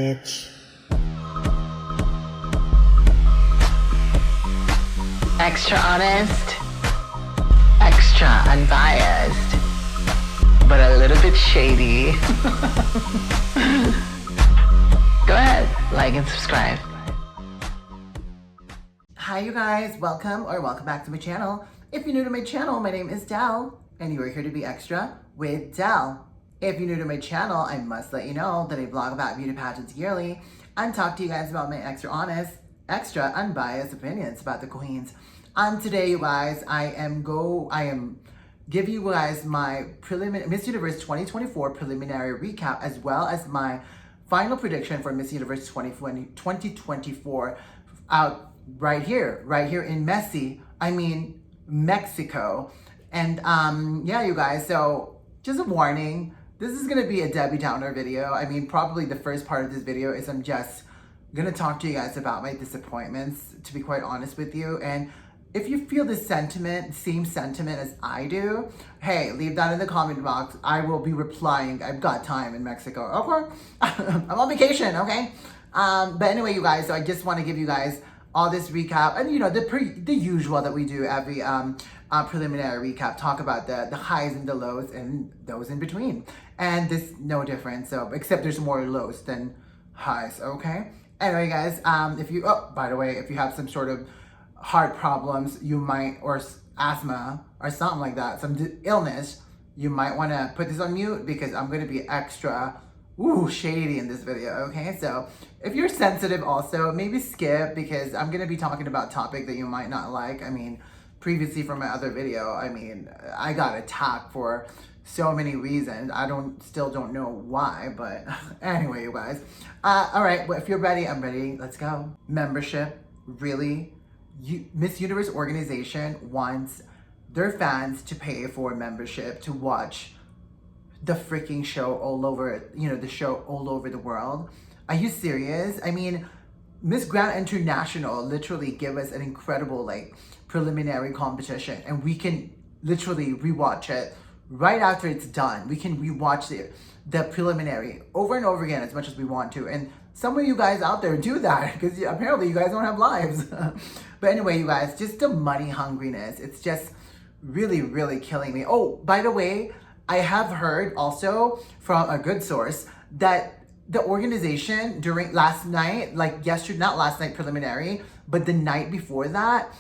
bitch. Extra honest, extra unbiased, but a little bit shady. Go ahead, like and subscribe. Hi you guys, welcome back to my channel. If you're new to my channel, my name is Del, and you are here to be extra with Del. If you're new to my channel, I must let you know that I vlog about beauty pageants yearly and talk to you guys about my extra honest, extra unbiased opinions about the queens. And today, you guys, I am give you guys my Miss Universe 2024 preliminary recap, as well as my final prediction for Miss Universe 2024 out right here in Mexico. And yeah, you guys, so just a warning, this is gonna be a Debbie Downer video. I mean, probably the first part of this video is I'm just gonna talk to you guys about my disappointments, to be quite honest with you. And if you feel the same sentiment as I do, hey, leave that in the comment box. I will be replying. I've got time in Mexico. Okay, I'm on vacation. Okay, but anyway, you guys. So I just want to give you guys all this recap, and you know the usual that we do every preliminary recap. Talk about the highs and the lows and those in between. And this no different. So except there's more lows than highs. Okay. Anyway, guys. If you by the way, if you have some sort of heart problems, you might, or asthma or something like that, some illness, you might want to put this on mute, because I'm going to be extra shady in this video. Okay, so if you're sensitive also, maybe skip, because I'm going to be talking about topic that you might not like. I mean, previously from my other video, I mean, I got attacked for so many reasons. I still don't know why, but anyway, you guys. All right, well, if you're ready, I'm ready. Let's go. Membership, really? Miss Universe organization wants their fans to pay for membership to watch the freaking show all over, the show all over the world. Are you serious? I mean, Miss Grand International literally give us an incredible preliminary competition, and we can literally rewatch it right after it's done. We can rewatch the preliminary over and over again as much as we want to. And some of you guys out there do that, because apparently you guys don't have lives. But anyway, you guys, just the money hungriness, it's just really, really killing me. Oh, by the way, I have heard also from a good source that the organization during last night, yesterday, not last night preliminary, but the night before that,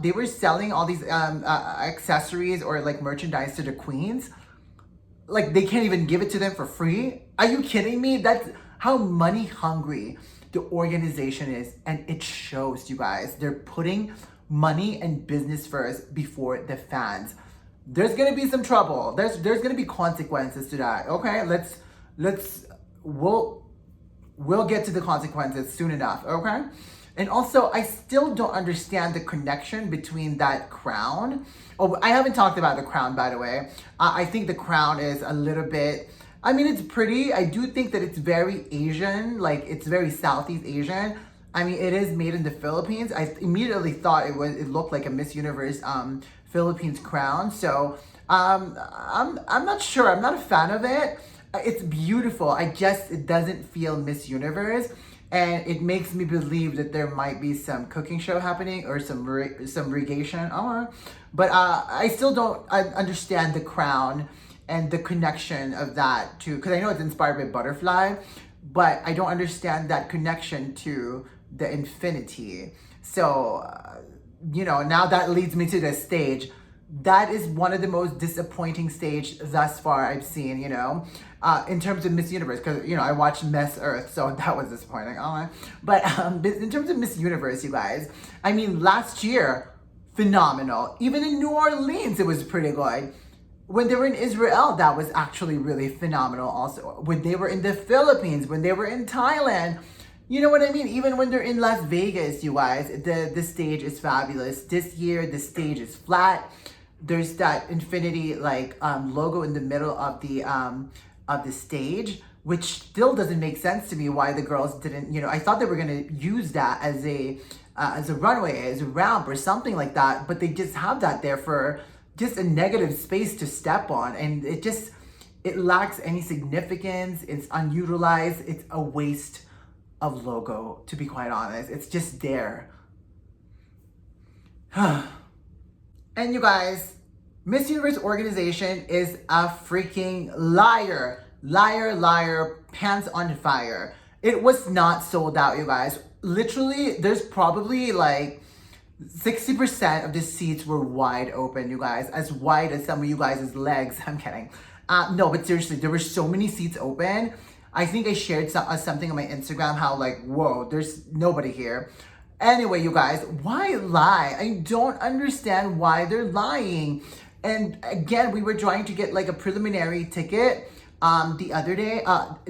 they were selling all these accessories or merchandise to the queens. They can't even give it to them for free. Are you kidding me? That's how money hungry the organization is, and it shows, you guys. They're putting money and business first before the fans. There's gonna be some trouble. There's gonna be consequences to that. Okay, we'll get to the consequences soon enough. Okay, and also I still don't understand the connection between that crown. Oh, I haven't talked about the crown, by the way. I think the crown is a little bit, I mean, it's pretty. I do think that it's very Asian, it's very Southeast Asian. I mean, it is made in the Philippines. I immediately thought it looked like a Miss Universe Philippines crown. So I'm not sure. I'm not a fan of it. It's beautiful. It doesn't feel Miss Universe, and it makes me believe that there might be some cooking show happening or some regation. But I still don't understand the crown and the connection of that to, because I know it's inspired by butterfly, but I don't understand that connection to the infinity. So, now that leads me to the stage. That is one of the most disappointing stage thus far I've seen, in terms of Miss Universe, because, I watched Miss Earth, so that was disappointing. But in terms of Miss Universe, you guys, I mean, last year, phenomenal. Even in New Orleans, it was pretty good. When they were in Israel, that was actually really phenomenal also. When they were in the Philippines, when they were in Thailand, you know what I mean? Even when they're in Las Vegas, you guys, the stage is fabulous. This year, the stage is flat. There's that infinity logo in the middle of the stage, which still doesn't make sense to me why the girls didn't, I thought they were gonna use that as a runway, as a ramp or something like that, but they just have that there for just a negative space to step on, and it lacks any significance. It's unutilized. It's a waste of logo, to be quite honest. It's just there. And you guys, Miss Universe organization is a freaking liar. Liar, liar, pants on fire. It was not sold out, you guys. Literally, there's probably like 60% of the seats were wide open, you guys. As wide as some of you guys' legs. I'm kidding. No, but seriously, there were so many seats open. I think I shared something on my Instagram how like, whoa, there's nobody here. Anyway, you guys, why lie? I don't understand why they're lying. And again, we were trying to get like a preliminary ticket the other day.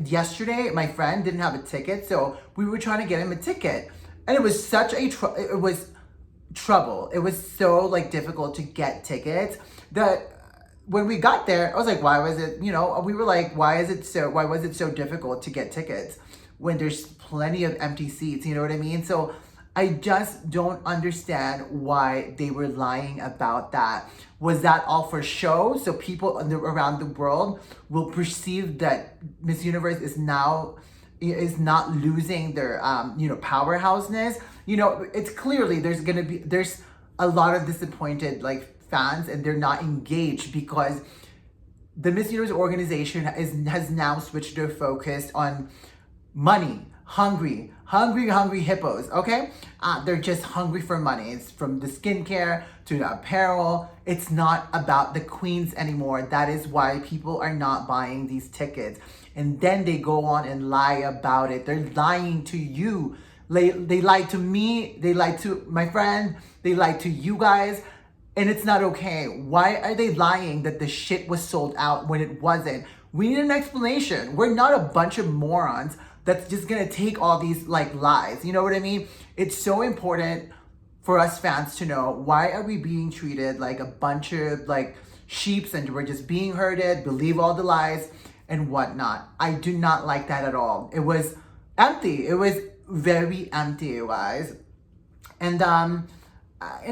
Yesterday, my friend didn't have a ticket, so we were trying to get him a ticket. And it was such a it was trouble. It was so like difficult to get tickets that when we got there, I was like, why was it, we were like, why was it so difficult to get tickets when there's plenty of empty seats, you know what I mean? So I just don't understand why they were lying about that. Was that all for show? So people around the world will perceive that Miss Universe is not losing their, powerhouseness. It's clearly there's a lot of disappointed like fans, and they're not engaged because the Miss Universe organization has now switched their focus on money. Hungry hippos, okay? They're just hungry for money. It's from the skincare to the apparel. It's not about the queens anymore. That is why people are not buying these tickets. And then they go on and lie about it. They're lying to you. They lied to me. They lied to my friend. They lied to you guys. And it's not okay. Why are they lying that the shit was sold out when it wasn't? We need an explanation. We're not a bunch of morons that's just gonna take all these like lies. You know what I mean? It's so important for us fans to know, why are we being treated like a bunch of like sheeps and we're just being herded, believe all the lies and whatnot. I do not like that at all. It was empty. It was very empty, you guys. And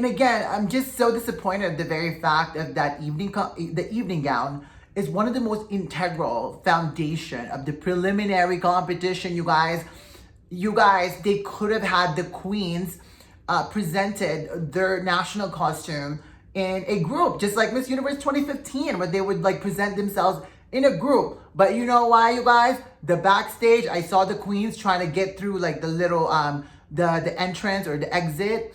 again, I'm just so disappointed at the very fact of that the evening gown is one of the most integral foundation of the preliminary competition, you guys. You guys, they could have had the queens presented their national costume in a group, just like Miss Universe 2015, where they would like present themselves in a group. But you know why, you guys? The backstage, I saw the queens trying to get through like the little, the entrance or the exit,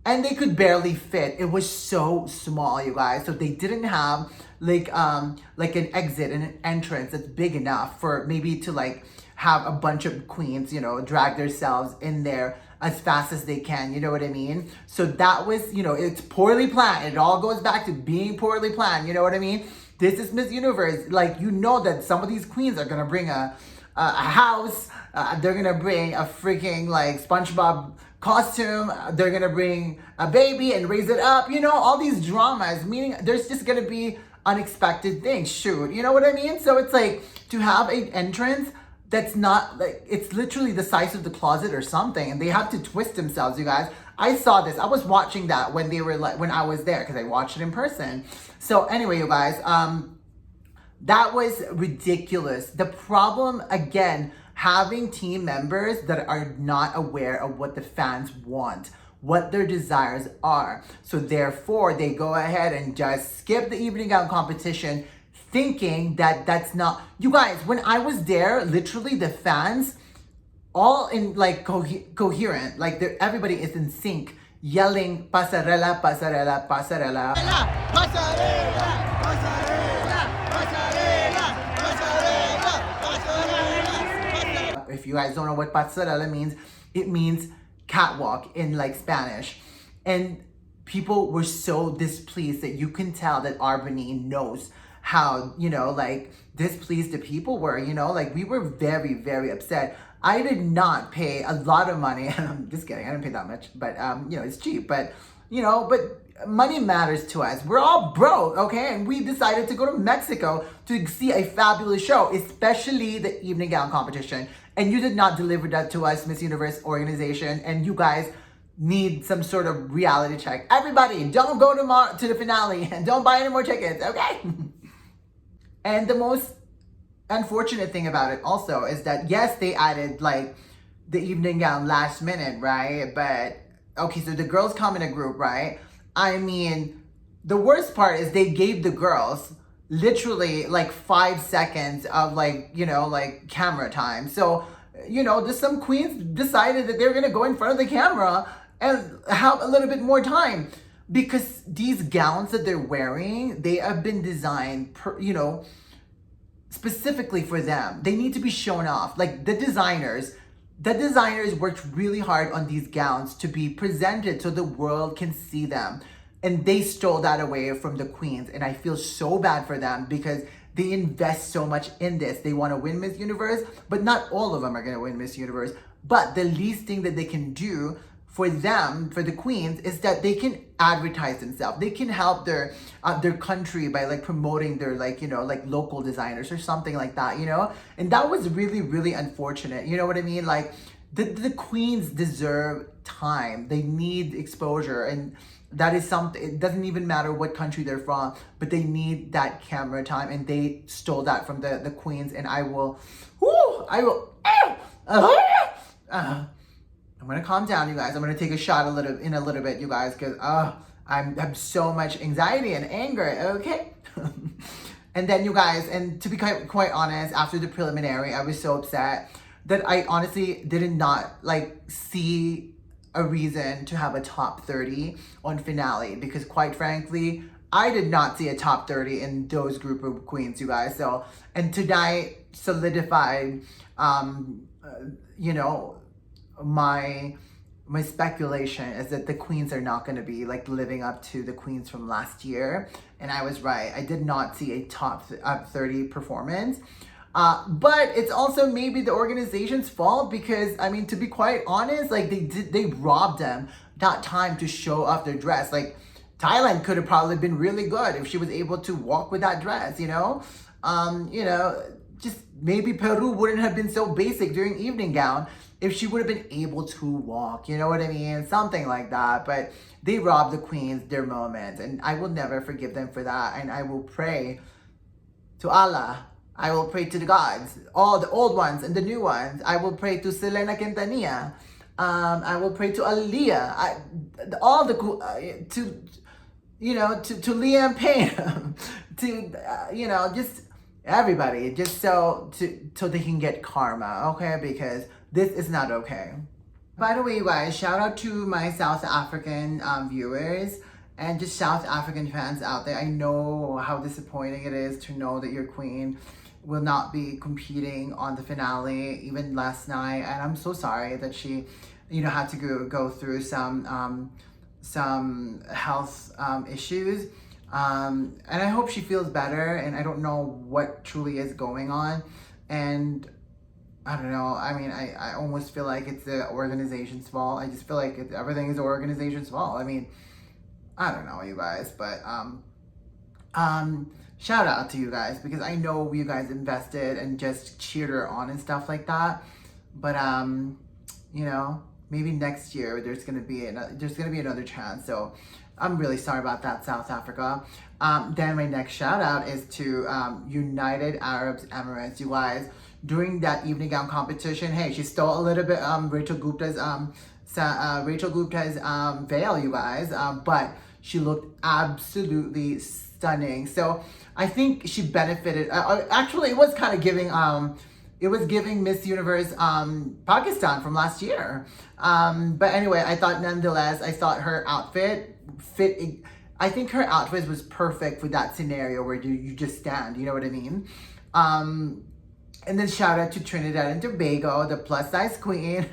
and they could barely fit. It was so small, you guys. So they didn't have like an exit and an entrance that's big enough for maybe to like have a bunch of queens, drag themselves in there as fast as they can, you know what I mean? So that was, it's poorly planned. It all goes back to being poorly planned, you know what I mean? This is Miss Universe. Like, that some of these queens are gonna bring a house. They're gonna bring a freaking like SpongeBob costume. They're gonna bring a baby and raise it up. All these dramas, meaning there's just gonna be unexpected things. Shoot, you know what I mean? So it's like to have an entrance that's not like, it's literally the size of the closet or something, and they have to twist themselves, you guys. I saw this. I was watching that when they were like, when I was there, because I watched it in person. So anyway, you guys, that was ridiculous. The problem, again, having team members that are not aware of what the fans want, what their desires are. So therefore, they go ahead and just skip the evening gown competition, thinking that that's not, you guys, when I was there, literally the fans, all in like coherent, like everybody is in sync, yelling, pasarela, pasarela, pasarela. Pasarela, pasarela, pasarela, pasarela, pasarela. If you guys don't know what pasarela means, it means catwalk in like Spanish. And people were so displeased that you can tell that Albany knows how, like displeased the people were, like we were very, very upset. I did not pay a lot of money. I'm just kidding. I didn't pay that much, but it's cheap. But but money matters to us. We're all broke, okay? And we decided to go to Mexico to see a fabulous show, especially the evening gown competition. And you did not deliver that to us, Miss Universe organization. And you guys need some sort of reality check. Everybody, don't go to the finale and don't buy any more tickets, okay? And the most unfortunate thing about it also is that, yes, they added like the evening gown last minute, right? But okay, so the girls come in a group, right? I mean, the worst part is they gave the girls literally like 5 seconds of like, you know, like camera time. So, you know, there's some queens decided that they're gonna go in front of the camera and have a little bit more time, because these gowns that they're wearing, they have been designed, you know, specifically for them. They need to be shown off. Like the designers worked really hard on these gowns to be presented so the world can see them. And they stole that away from the queens. And I feel so bad for them because they invest so much in this. They want to win Miss Universe, but not all of them are going to win Miss Universe. But the least thing that they can do for them, for the queens, is that they can advertise themselves. They can help their country by like promoting their like, you know, like local designers or something like that, you know? And that was really, really unfortunate. You know what I mean? Like the queens deserve time. They need exposure, and that is something. It doesn't even matter what country they're from, but they need that camera time, and they stole that from the queens. And I will, I'm gonna calm down, you guys. I'm gonna take a shot in a little bit, you guys, because I have so much anxiety and anger. Okay. And then, you guys, and to be quite honest, after the preliminary, I was so upset that I honestly did not like see a reason to have a top 30 on finale, because quite frankly, I did not see a top 30 in those group of queens, you guys. So, and tonight solidified, you know, my speculation is that the queens are not going to be like living up to the queens from last year. And I was right. I did not see a top 30 performance. But it's also maybe the organization's fault, because I mean, to be quite honest, like they robbed them that time to show off their dress. Like Thailand could have probably been really good if she was able to walk with that dress, you know? You know, just maybe Peru wouldn't have been so basic during evening gown if she would have been able to walk, you know what I mean? Something like that. But they robbed the queens their moment, and I will never forgive them for that. And I will pray to Allah. I will pray to the gods, all the old ones and the new ones. I will pray to Selena Quintanilla. I will pray to Aaliyah. All the to you know, to Liam Payne, to you know, just everybody, just so they can get karma, okay? Because this is not okay. By the way, you guys, shout out to my South African viewers and just South African fans out there. I know how disappointing it is to know that your queen will not be competing on the finale even last night, and I'm so sorry that she, you know, had to go through some health issues, and I hope she feels better. And I don't know what truly is going on, and I don't know. I mean, I almost feel like it's the organization's fault. I just feel like everything is the organization's fault. I mean, I don't know, you guys, but shout out to you guys, because I know you guys invested and just cheered her on and stuff like that. But you know, maybe next year there's gonna be another chance. So I'm really sorry about that, South Africa. Then my next shout out is to United Arab Emirates, you guys. During that evening gown competition, hey, she stole a little bit Rachel Gupta's veil, you guys, but she looked absolutely stunning. So I think she benefited. Actually, it was kind of giving Miss Universe Pakistan from last year. But anyway, I thought her outfit fit. I think her outfit was perfect for that scenario where you just stand. You know what I mean? And then shout out to Trinidad and Tobago, the plus size queen.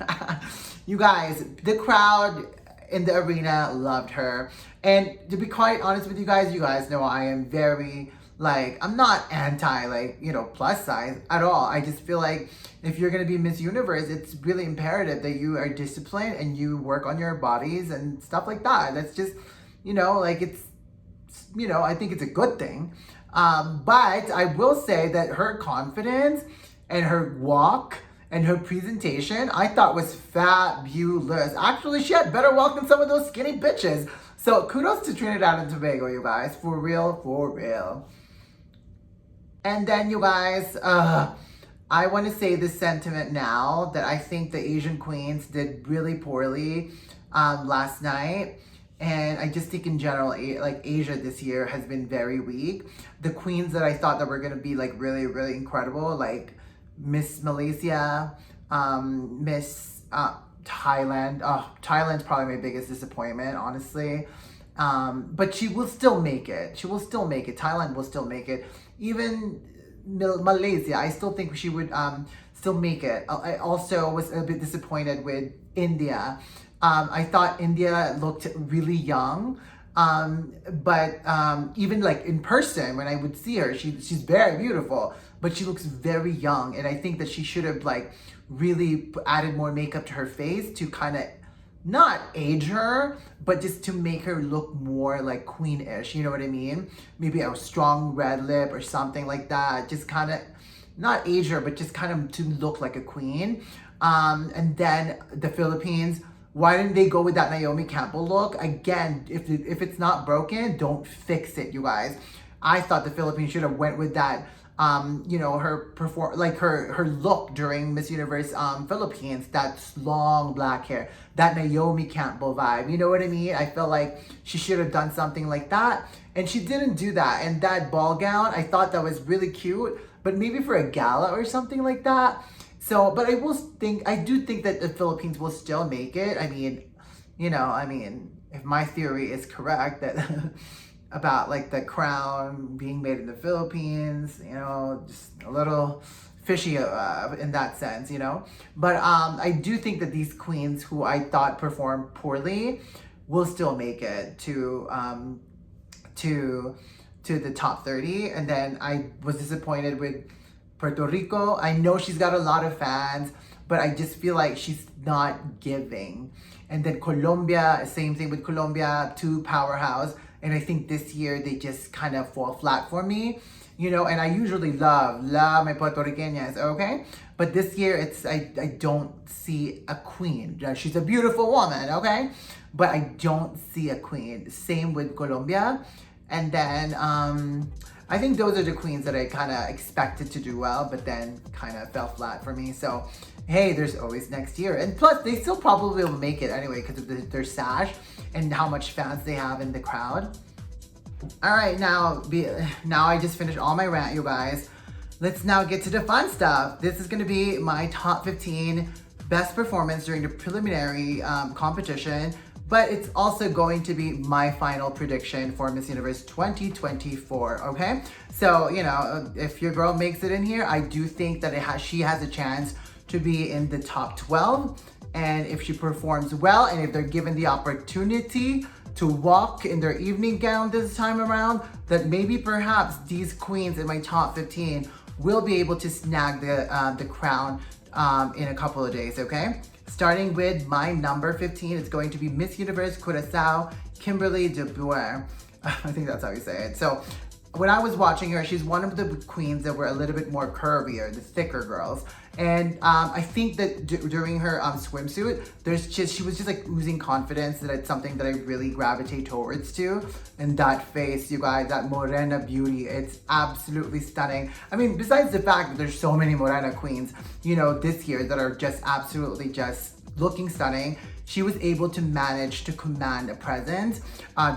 You guys, the crowd in the arena loved her. And to be quite honest with you guys know I am very, like, I'm not anti, like, you know, plus size at all. I just feel like if you're going to be Miss Universe, it's really imperative that you are disciplined and you work on your bodies and stuff like that. That's just, you know, like, it's, you know, I think it's a good thing. But I will say that her confidence and her walk and her presentation, I thought was fabulous. Actually, she had better walk than some of those skinny bitches. So kudos to Trinidad and Tobago, you guys. For real, for real. And then, you guys, I want to say this sentiment now that I think the Asian queens did really poorly last night. And I just think in general, like Asia this year has been very weak. The queens that I thought that were going to be like really, really incredible, like Miss Malaysia, Miss Thailand. Oh, Thailand's probably my biggest disappointment, honestly. But she will still make it. She will still make it. Thailand will still make it. Even Malaysia, I still think she would still make it. I also was a bit disappointed with India. I thought India looked really young. But even like in person, when I would see her, she's very beautiful, but she looks very young. And I think that she should have like really added more makeup to her face to kind of not age her, but just to make her look more like queen-ish, you know what I mean? Maybe a strong red lip or something like that. Just kind of, not age her, but just kind of to look like a queen. And then the Philippines, why didn't they go with that Naomi Campbell look? Again, if it's not broken, don't fix it, you guys. I thought the Philippines should have went with that, you know, her look during Miss Universe Philippines, that long black hair, that Naomi Campbell vibe, you know what I mean? I felt like she should have done something like that, and she didn't do that. And that ball gown, I thought that was really cute, but maybe for a gala or something like that. So, but I do think that the Philippines will still make it. I mean, you know, I mean, if my theory is correct that about like the crown being made in the Philippines, you know, just a little fishy in that sense, you know. But I do think that these queens who I thought performed poorly will still make it to the top 30. And then I was disappointed with Puerto Rico. I know she's got a lot of fans, but I just feel like she's not giving. And then Colombia, same thing with Colombia, two powerhouse. And I think this year they just kind of fall flat for me, you know. And I usually love my Puerto Ricanas, okay? But this year I don't see a queen. She's a beautiful woman, okay? But I don't see a queen. Same with Colombia. And then I think those are the queens that I kind of expected to do well, but then kind of fell flat for me. So, hey, there's always next year. And plus, they still probably will make it anyway because of their sash and how much fans they have in the crowd. All right, now I just finished all my rant, you guys. Let's now get to the fun stuff. This is gonna be my top 15 best performance during the preliminary competition. But it's also going to be my final prediction for Miss Universe 2024, okay? So, you know, if your girl makes it in here, I do think that she has a chance to be in the top 12. And if she performs well, and if they're given the opportunity to walk in their evening gown this time around, that maybe perhaps these queens in my top 15 will be able to snag the crown in a couple of days, okay? Starting with my number 15, it's going to be Miss Universe 𝐷𝐷𝐷𝐷𝐷𝐷𝐷𝐷𝐷𝐷𝐷. I think that's how you say it. So when I was watching her, she's one of the queens that were a little bit more curvier, the thicker girls. And I think that during her swimsuit, she was just like oozing confidence, that it's something that I really gravitate towards to. And that face, you guys, that morena beauty, it's absolutely stunning. I mean, besides the fact that there's so many morena queens, you know, this year that are just absolutely just looking stunning, she was able to manage to command a presence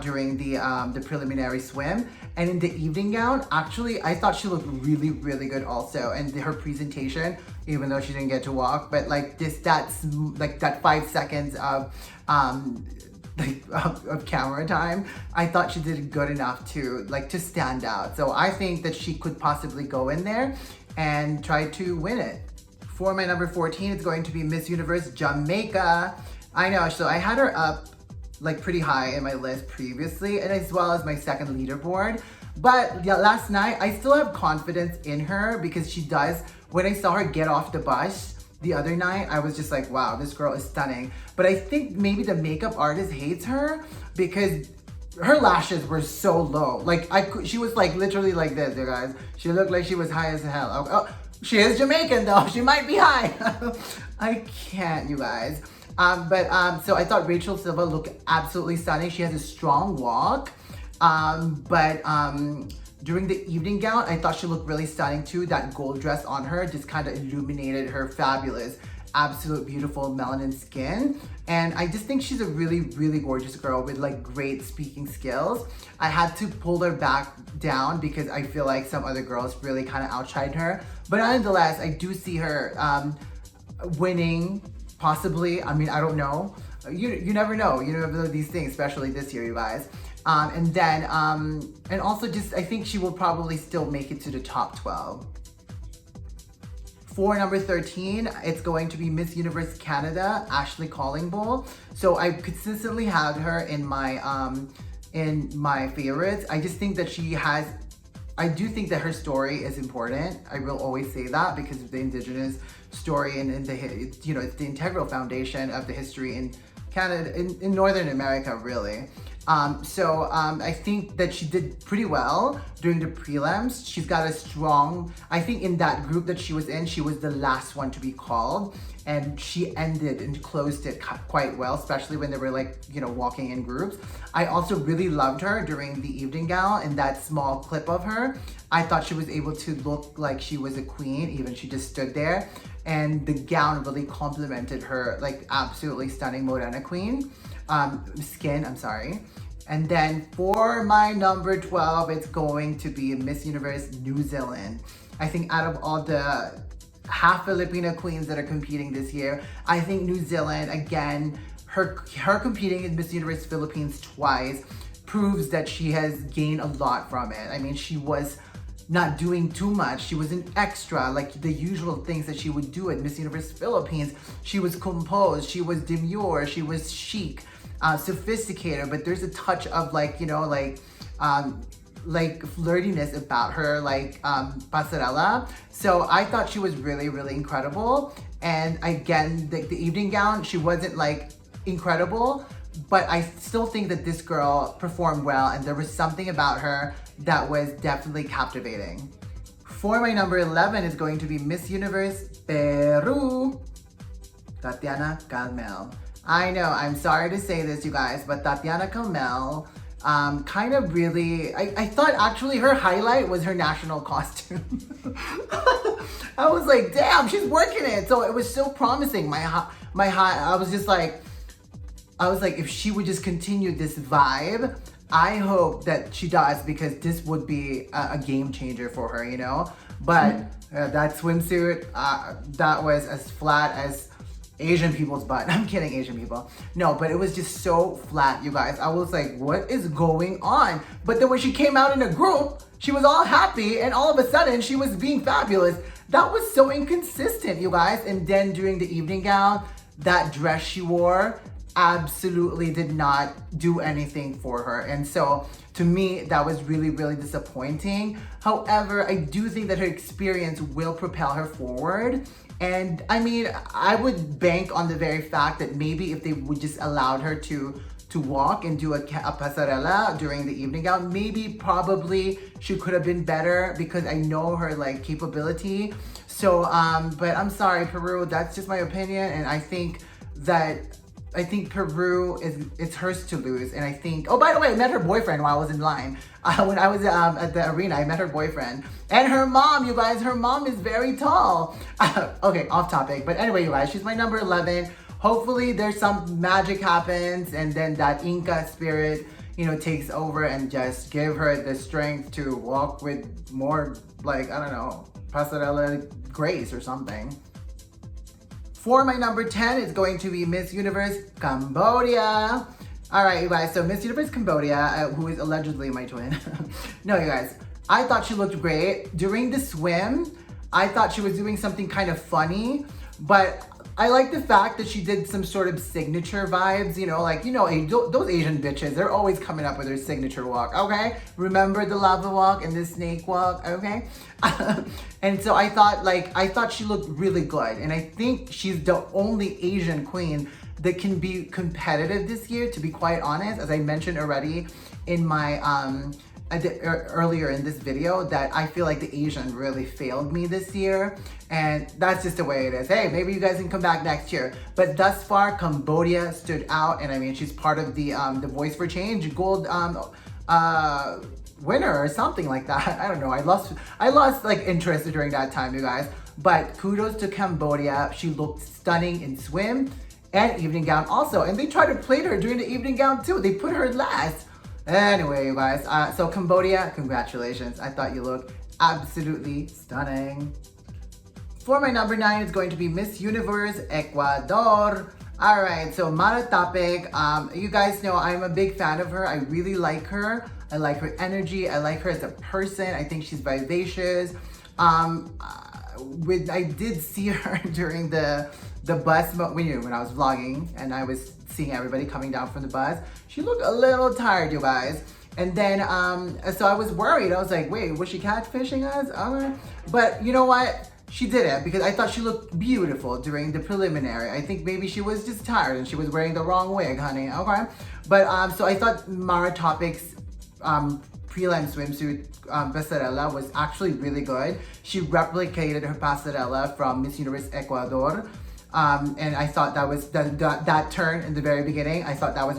during the preliminary swim. And in the evening gown, actually, I thought she looked really, really good also. And her presentation, even though she didn't get to walk, but like that 5 seconds of camera time, I thought she did good enough to stand out. So I think that she could possibly go in there and try to win it. For my number 14, it's going to be Miss Universe Jamaica. I know, so I had her up like pretty high in my list previously, and as well as my second leaderboard. But yeah, last night, I still have confidence in her because she does. When I saw her get off the bus the other night, I was just like, wow, this girl is stunning. But I think maybe the makeup artist hates her because her lashes were so low. Like she was like literally like this, you guys. She looked like she was high as hell. Oh, she is Jamaican though. She might be high. I can't, you guys. So I thought Rachel Silva looked absolutely stunning. She has a strong walk. During the evening gown, I thought she looked really stunning too. That gold dress on her just kind of illuminated her fabulous, absolute beautiful melanin skin. And I just think she's a really, really gorgeous girl with like great speaking skills. I had to pull her back down because I feel like some other girls really kind of outshined her. But nonetheless, I do see her winning, possibly. I mean, I don't know. You never know. You never know these things, especially this year, you guys. And also just, I think she will probably still make it to the top 12. For number 13, it's going to be Miss Universe Canada, Ashley Callingbull. So I consistently had her in my favorites. I just think that I do think that her story is important. I will always say that because of the indigenous story and it's the integral foundation of the history in Canada, in Northern America, really. I think that she did pretty well during the prelims. She's got a strong, I think in that group that she was in, she was the last one to be called, and she ended and closed it quite well, especially when they were like, walking in groups. I also really loved her during the evening gown in that small clip of her. I thought she was able to look like she was a queen, even she just stood there. And the gown really complemented her like absolutely stunning Morena queen. Skin, I'm sorry. And then for my number 12, it's going to be Miss Universe New Zealand. I think out of all the half Filipino queens that are competing this year, I think New Zealand, again, her competing in Miss Universe Philippines twice proves that she has gained a lot from it. I mean, she was not doing too much. She was an extra, like the usual things that she would do at Miss Universe Philippines. She was composed, she was demure, she was chic, sophisticated, but there's a touch of like flirtiness about her, like pasarela. So I thought she was really, really incredible. And again, the evening gown, she wasn't like incredible, but I still think that this girl performed well, and there was something about her that was definitely captivating. For my number 11 is going to be Miss Universe Peru, Tatiana Calmel. I know, I'm sorry to say this, you guys, but Tatiana Calmel kind of really, I thought actually her highlight was her national costume. I was like, damn, she's working it. So it was so promising. I was like, if she would just continue this vibe, I hope that she does, because this would be a game changer for her, But that swimsuit, that was as flat as Asian people's butt. I'm kidding, Asian people. No, but it was just so flat, you guys. I was like, what is going on? But then when she came out in a group, she was all happy, and all of a sudden she was being fabulous. That was so inconsistent, you guys. And then during the evening gown, that dress she wore absolutely did not do anything for her. And so to me, that was really, really disappointing. However, I do think that her experience will propel her forward. And I mean, I would bank on the very fact that maybe if they would just allowed her to walk and do a pasarela during the evening gown, probably she could have been better, because I know her like capability. So, but I'm sorry, Peru, that's just my opinion. And I think Peru it's hers to lose. And I think, oh, by the way, I met her boyfriend while I was in line. When I was at the arena, I met her boyfriend. And her mom, you guys, her mom is very tall. Okay, off topic. But anyway, you guys, she's my number 11. Hopefully there's some magic happens, and then that Inca spirit, takes over and just give her the strength to walk with more, like, I don't know, pasarela grace or something. For my number 10, it's going to be Miss Universe Cambodia. All right, you guys, so Miss Universe Cambodia, who is allegedly my twin. No, you guys, I thought she looked great. During the swim, I thought she was doing something kind of funny, but I like the fact that she did some sort of signature vibes, those Asian bitches, they're always coming up with their signature walk, okay? Remember the lava walk and the snake walk, okay? And so I thought she looked really good. And I think she's the only Asian queen that can be competitive this year, to be quite honest. As I mentioned already in my, earlier in this video, that I feel like the Asian really failed me this year, and that's just the way it is. Hey, maybe you guys can come back next year, but thus far Cambodia stood out. And I mean, she's part of the Voice for Change gold winner or something like that. I don't know. I lost like interest during that time, you guys. But kudos to Cambodia. She looked stunning in swim and evening gown also. And they tried to plate her during the evening gown too. They put her last. Anyway, you guys. So Cambodia, congratulations. I thought you looked absolutely stunning. For my number 9, it's going to be Miss Universe Ecuador. All right, so Mara Topic. You guys know I'm a big fan of her. I really like her. I like her energy. I like her as a person. I think she's vivacious. I did see her during the bus when I was vlogging and I was seeing everybody coming down from the bus. She looked a little tired, you guys. And then, so I was worried. I was like, wait, was she catfishing us? But you know what? She didn't, because I thought she looked beautiful during the preliminary. I think maybe she was just tired and she was wearing the wrong wig, honey, okay? But, so I thought Mara Topic's prelim swimsuit pasarela was actually really good. She replicated her pasarela from Miss Universe Ecuador. And I thought that was, that turn in the very beginning, I thought that was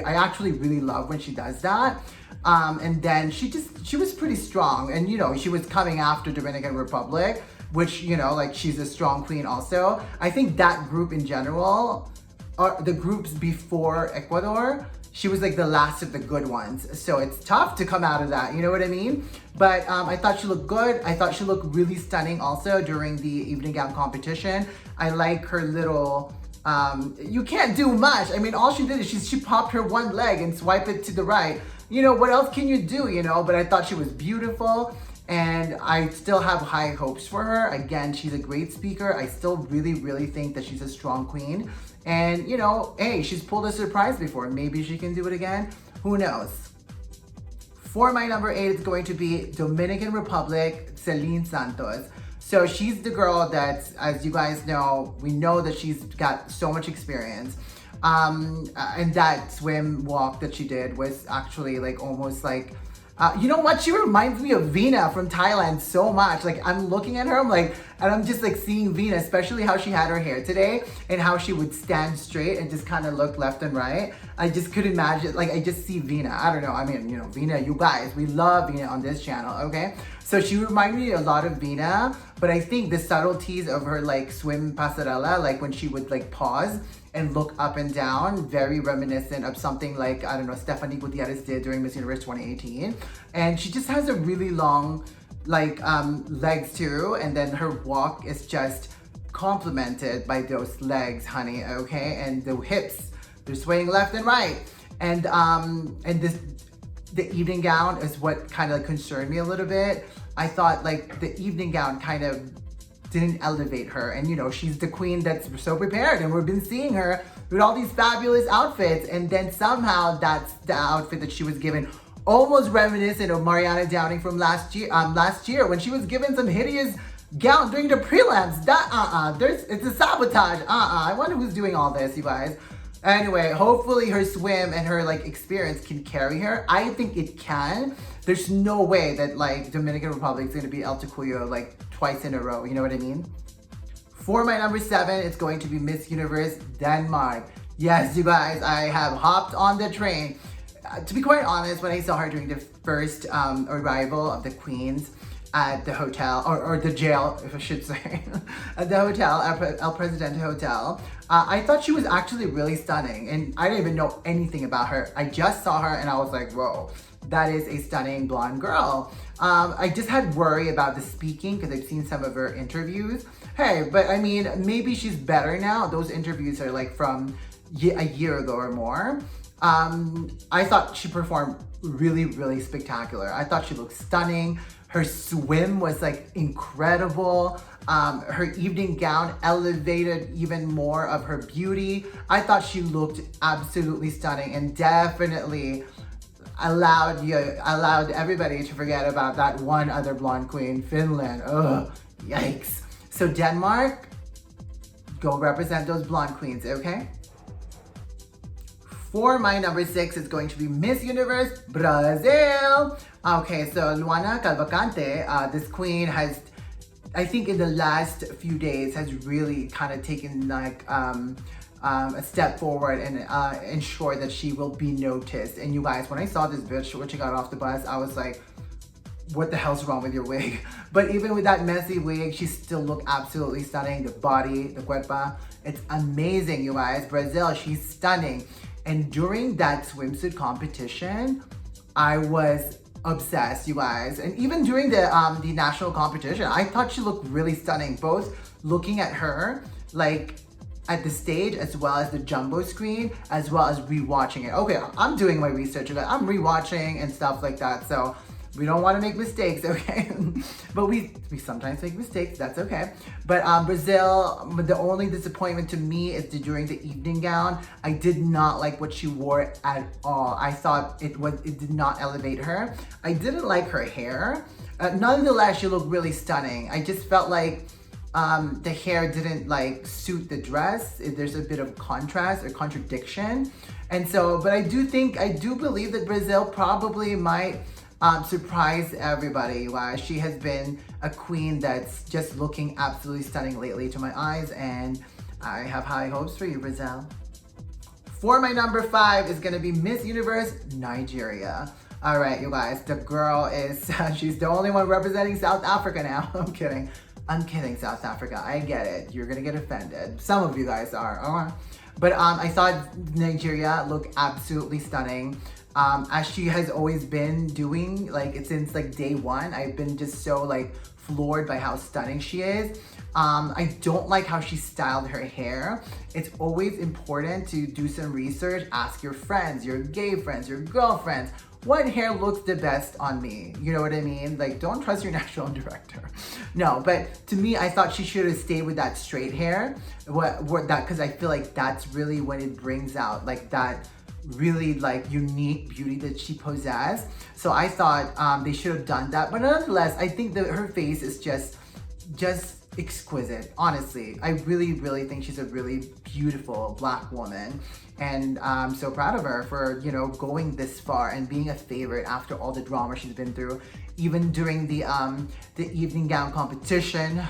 I actually really love when she does that. And then she was pretty strong. And you know, she was coming after Dominican Republic, which, you know, like she's a strong queen also. I think that group in general, or the groups before Ecuador, she was like the last of the good ones. So it's tough to come out of that, you know what I mean? But I thought she looked good. I thought she looked really stunning also during the evening gown competition. I like her little, you can't do much. I mean, all she did is she popped her one leg and swiped it to the right. You know, what else can you do, you know? But I thought she was beautiful. And I still have high hopes for her. Again, she's a great speaker. I still really, really think that she's a strong queen. And you know, hey, she's pulled a surprise before. Maybe she can do it again. Who knows? For my number 8, it's going to be Dominican Republic, Celine Santos. So she's the girl that, as you guys know, we know that she's got so much experience. And that swim walk that she did was actually like almost like, you know what? She reminds me of Veena from Thailand so much. Like I'm looking at her, and I'm just like seeing Veena, especially how she had her hair today and how she would stand straight and just kind of look left and right. I just could imagine, like I just see Veena. I don't know. I mean, you know, Veena, you guys, we love Veena on this channel, okay? So she reminded me a lot of Veena, but I think the subtleties of her like swim pasarela, like when she would like pause and look up and down, very reminiscent of something like, I don't know, Stephanie Gutierrez did during Miss Universe 2018. And she just has a really long, like, legs too. And then her walk is just complemented by those legs, honey, okay? And the hips, they're swaying left and right. And the evening gown is what kind of concerned me a little bit. I thought like the evening gown kind of didn't elevate her, and you know, she's the queen that's so prepared, and we've been seeing her with all these fabulous outfits, and then somehow that's the outfit that she was given, almost reminiscent of Mariana Downing from last year when she was given some hideous gown during the prelims. That it's a sabotage. I wonder who's doing all this, you guys. Anyway, hopefully her swim and her like experience can carry her. I think it can. There's no way that like Dominican Republic is gonna be 𝐷𝐷𝐸𝐸 like twice in a row, you know what I mean? For my number 7, it's going to be Miss Universe Denmark. Yes, you guys, I have hopped on the train. To be quite honest, when I saw her during the first arrival of the queens at the hotel, or the jail, if I should say, at the hotel, El Presidente Hotel, I thought she was actually really stunning, and I didn't even know anything about her. I just saw her and I was like, whoa, that is a stunning blonde girl. I just had worry about the speaking because I've seen some of her interviews. Hey, but I mean, maybe she's better now. Those interviews are like from a year ago or more. I thought she performed really, really spectacular. I thought she looked stunning. Her swim was like incredible. Her evening gown elevated even more of her beauty. I thought she looked absolutely stunning, and definitely allowed everybody to forget about that one other blonde queen, Finland. Ugh, yikes. So Denmark, go represent those blonde queens, okay? For my number 6, it's going to be Miss Universe Brazil. Okay, so Luana Cavalcante, this queen has I think in the last few days has really kind of taken like a step forward and ensure that she will be noticed. And you guys, when I saw this bitch when she got off the bus, I was like, what the hell's wrong with your wig? But even with that messy wig, she still looked absolutely stunning. The body, the cuerpa, it's amazing, you guys. Brazil, she's stunning. And during that swimsuit competition, I was obsessed, you guys. And even during the national competition, I thought she looked really stunning. Both looking at her, like at the stage, as well as the jumbo screen, as well as rewatching it. Okay, I'm doing my research, I'm rewatching and stuff like that. So we don't want to make mistakes, okay? But we sometimes make mistakes, that's okay. But Brazil, the only disappointment to me is during the evening gown. I did not like what she wore at all. I thought it did not elevate her. I didn't like her hair. Nonetheless, she looked really stunning. I just felt like the hair didn't like suit the dress. There's a bit of contrast or contradiction. And so, but I do believe that Brazil probably might surprise everybody, you guys. She has been a queen that's just looking absolutely stunning lately to my eyes, and I have high hopes for you, Brazil. For my number 5 is gonna be Miss Universe Nigeria. All right, you guys, the girl is, she's the only one representing South Africa now. I'm kidding, South Africa. I get it. You're gonna get offended. Some of you guys are. But I thought Nigeria looked absolutely stunning. As she has always been doing, like since like day one. I've been just so like floored by how stunning she is. I don't like how she styled her hair. It's always important to do some research, ask your friends, your gay friends, your girlfriends, what hair looks the best on me? You know what I mean? Like, don't trust your national director. No, but to me, I thought she should have stayed with that straight hair. Because I feel like that's really when it brings out like that really like unique beauty that she possessed. So I thought they should have done that. But nonetheless, I think that her face is just exquisite. Honestly, I really think she's a really beautiful Black woman, and I'm so proud of her for, you know, going this far and being a favorite after all the drama she's been through, even during the evening gown competition,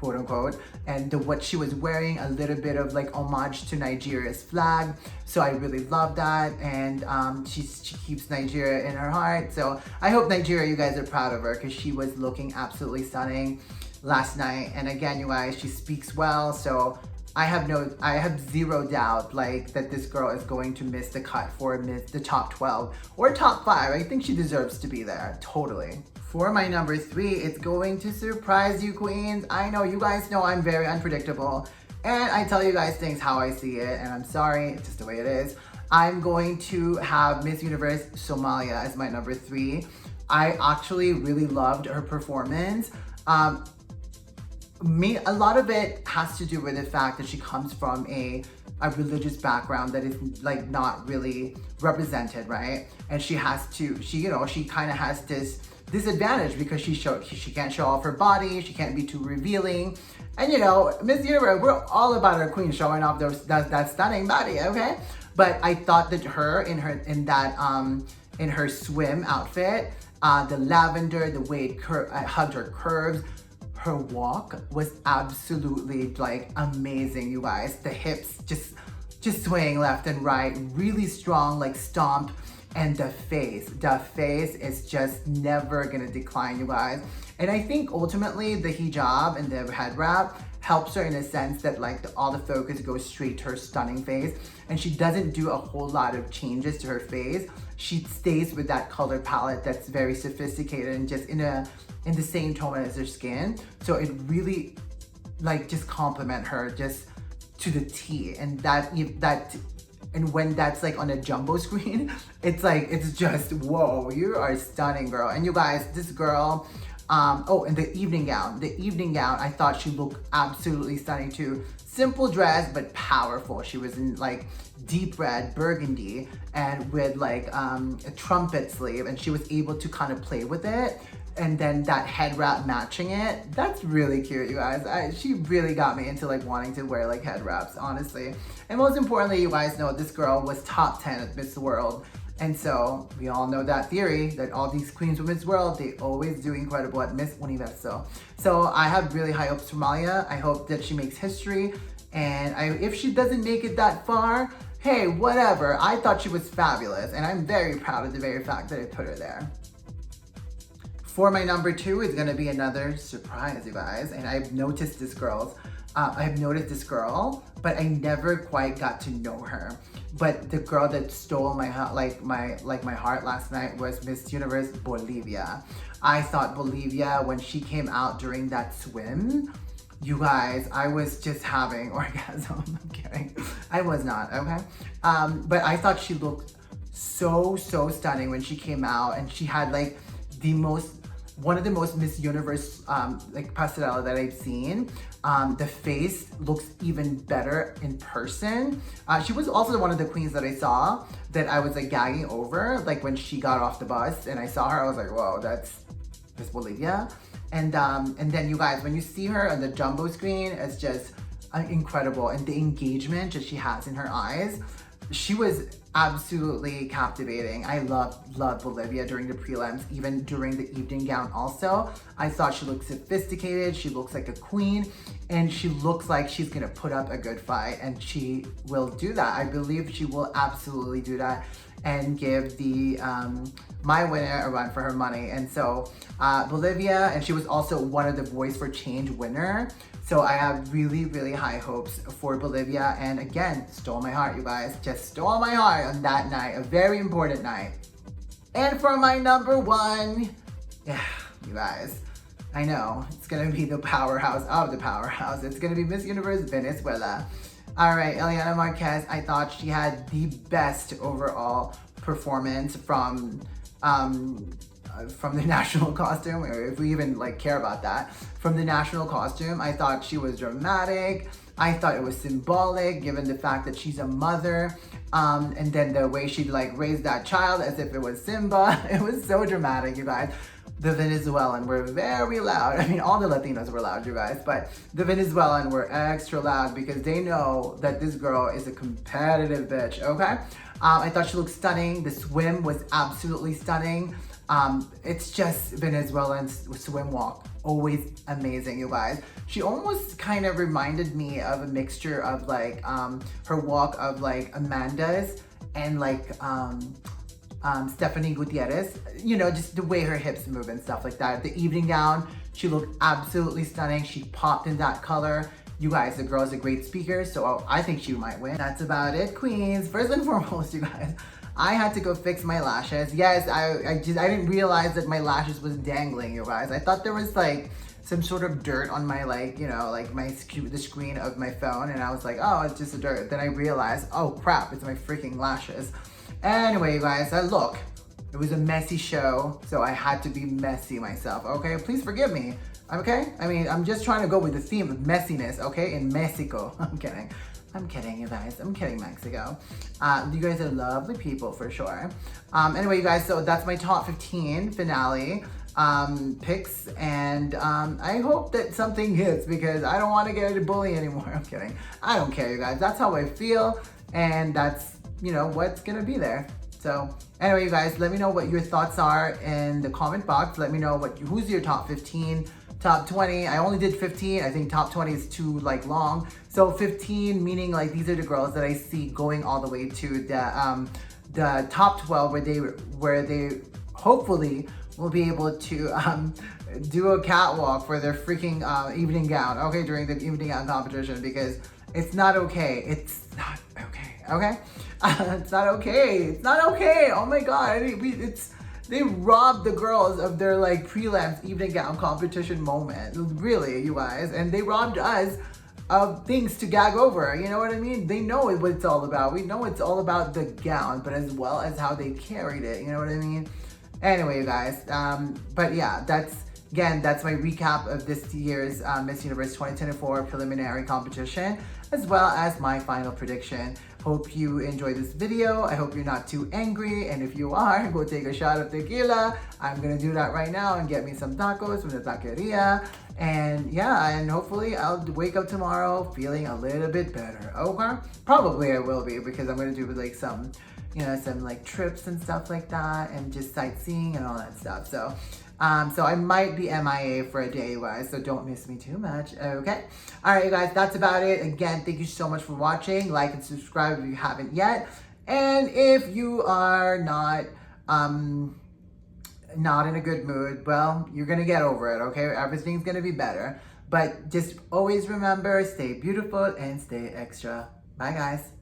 quote unquote, and what she was wearing, a little bit of like homage to Nigeria's flag. So I really love that, and she keeps Nigeria in her heart. So I hope Nigeria, you guys are proud of her, because she was looking absolutely stunning last night. And again, you guys, she speaks well, so I have zero doubt like that this girl is going to miss the cut for the top 12 or top 5. I think she deserves to be there, totally. For my number 3, it's going to surprise you, queens. I know, you guys know I'm very unpredictable, and I tell you guys things how I see it, and I'm sorry, it's just the way it is. I'm going to have Miss Universe Somalia as my number 3. I actually really loved her performance. A lot of it has to do with the fact that she comes from a religious background that is like not really represented, right? And she kind of has this disadvantage because she can't show off her body, she can't be too revealing. And you know, Miss Universe, we're all about our queen showing off that stunning body, okay? But I thought that her in her swim outfit, the lavender, the way it hugged her curves, her walk was absolutely like amazing, you guys. The hips just swaying left and right, really strong like stomp. And the face is just never gonna decline, you guys. And I think ultimately the hijab and the head wrap helps her in a sense that like all the focus goes straight to her stunning face, and she doesn't do a whole lot of changes to her face. She stays with that color palette that's very sophisticated and just in the same tone as her skin. So it really like just complement her just to the T. And when that's like on a jumbo screen, it's just, whoa, you are stunning, girl. And you guys, this girl, and the evening gown, I thought she looked absolutely stunning too. Simple dress, but powerful. She was in like deep red burgundy and with like a trumpet sleeve, and she was able to kind of play with it. And then that head wrap matching it, that's really cute, you guys. She really got me into like wanting to wear like head wraps, honestly. And most importantly, you guys know this girl was top 10 at Miss World And so we all know that theory that all these queens of Miss World, they always do incredible at Miss Universo. So I have really high hopes for Malia. I hope that she makes history. And if she doesn't make it that far, hey, whatever. I thought she was fabulous. And I'm very proud of the very fact that I put her there. For my number 2 is gonna be another surprise, you guys. And I've noticed this girl, but I never quite got to know her. But the girl that stole my heart, my heart last night was Miss Universe Bolivia. I thought Bolivia, when she came out during that swim, you guys, I was just having orgasm. I'm kidding. I was not, okay? But I thought she looked so stunning when she came out, and she had like one of the most Miss Universe like passerella that I've seen. The face looks even better in person. She was also one of the queens that I saw that I was like gagging over, like when she got off the bus and I saw her, I was like, whoa, that's Miss Bolivia. And then you guys, when you see her on the jumbo screen, it's just incredible. And the engagement that she has in her eyes, she was absolutely captivating. I loved Bolivia during the prelims, even during the evening gown also. I thought she looked sophisticated, she looks like a queen, and she looks like she's gonna put up a good fight, and she will do that. I believe she will absolutely do that and give the my winner a run for her money. And so Bolivia, and she was also one of the Voice for Change winner. So I have really high hopes for Bolivia. And again, stole my heart, you guys. Just stole my heart on that night, a very important night. And for my number 1, yeah, you guys, I know, it's gonna be the powerhouse of the powerhouse. It's gonna be Miss Universe Venezuela. All right, Eliana Marquez, I thought she had the best overall performance from the national costume, or if we even like care about that, from the national costume. I thought she was dramatic. I thought it was symbolic given the fact that she's a mother. And then the way she like raised that child as if it was Simba. It was so dramatic, you guys. The Venezuelan were very loud. I mean, all the Latinos were loud, you guys, but the Venezuelan were extra loud because they know that this girl is a competitive bitch, okay? I thought she looked stunning. The swim was absolutely stunning. It's just Venezuelan's swim walk, always amazing, you guys. She almost kind of reminded me of a mixture of like her walk of like Amanda's and like Stephanie Gutierrez, you know, just the way her hips move and stuff like that. The evening gown, she looked absolutely stunning. She popped in that color. You guys, the girl's a great speaker, so I think she might win. That's about it, queens. First and foremost, you guys, I had to go fix my lashes. Yes, I didn't realize that my lashes was dangling, you guys. I thought there was like some sort of dirt on my like, you know, like the screen of my phone, and I was like, oh, it's just a dirt. Then I realized, oh crap, it's my freaking lashes. Anyway, you guys, look, it was a messy show, so I had to be messy myself, okay? Please forgive me, okay? I mean, I'm just trying to go with the theme of messiness, okay? In Mexico. I'm kidding, you guys. I'm kidding, Mexico. You guys are lovely people for sure. Anyway, you guys, so that's my top 15 finale picks, and I hope that something hits because I don't want to get into bully anymore. I'm kidding. I don't care, you guys. That's how I feel, and that's, you know, what's gonna be there. So anyway, you guys, let me know what your thoughts are in the comment box. Let me know who's your top 15, top 20. I only did 15. I think top 20 is too like long. So 15 meaning like these are the girls that I see going all the way to the top 12 where they hopefully will be able to do a catwalk for their freaking evening gown, okay, during the evening gown competition, because it's not okay. It's not okay, okay? It's not okay. It's not okay. Oh my God. They robbed the girls of their like prelims evening gown competition moment. Really, you guys. And they robbed us of things to gag over. You know what I mean? They know what it's all about. We know it's all about the gown, but as well as how they carried it. You know what I mean? Anyway, you guys. But yeah, that's Again, that's my recap of this year's Miss Universe 2024 preliminary competition, as well as my final prediction. Hope you enjoyed this video. I hope you're not too angry, and if you are, go take a shot of tequila. I'm gonna do that right now and get me some tacos from the taqueria. And yeah, and hopefully I'll wake up tomorrow feeling a little bit better. Okay? Probably I will be, because I'm gonna do like some, you know, some like trips and stuff like that, and just sightseeing and all that stuff. So I might be MIA for a day, you guys, so don't miss me too much, okay? All right, you guys, that's about it. Again, thank you so much for watching. Like and subscribe if you haven't yet. And if you are not in a good mood, well, you're gonna get over it, okay? Everything's gonna be better. But just always remember, stay beautiful and stay extra. Bye, guys.